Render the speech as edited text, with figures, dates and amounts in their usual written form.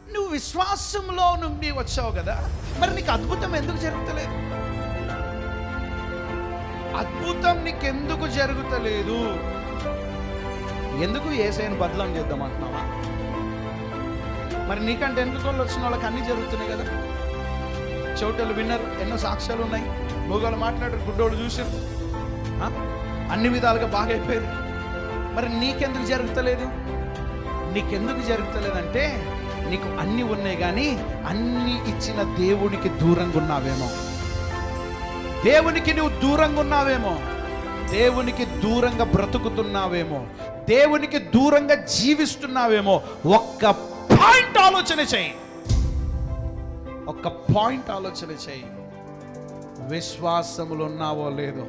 నువ్వు విశ్వాసంలో నుండి వచ్చావు కదా, మరి నీకు అద్భుతం ఎందుకు జరుగుతలేదు? అద్భుతం నీకెందుకు జరుగుతలేదు? ఎందుకు యేసయ్యను బదలం చేద్దాం అంటున్నావా? మరి నీకంటే ఎందుకు వచ్చిన వాళ్ళకి అన్నీ జరుగుతున్నాయి కదా. చెవిటోళ్ళు విన్నారు, ఎన్నో సాక్ష్యాలు ఉన్నాయి. మూగోళ్ళు మాట్లాడారు, గుడ్డోళ్ళు చూసారు, అన్ని విధాలుగా బాగా అయిపోయారు. మరి నీకెందుకు జరుగుతలేదు? నీకెందుకు జరుగుతలేదంటే నీకు అన్నీ ఉన్నాయి కానీ అన్నీ ఇచ్చిన దేవునికి దూరంగా ఉన్నావేమో. దేవునికి నువ్వు దూరంగా ఉన్నావేమో, దేవునికి దూరంగా బ్రతుకుతున్నావేమో, దేవునికి దూరంగా జీవిస్తున్నావేమో. ఒక్క పాయింట్ ఆలోచన చేయి, ఒక్క పాయింట్ ఆలోచన చేయి. విశ్వాసములు ఉన్నావో లేదో,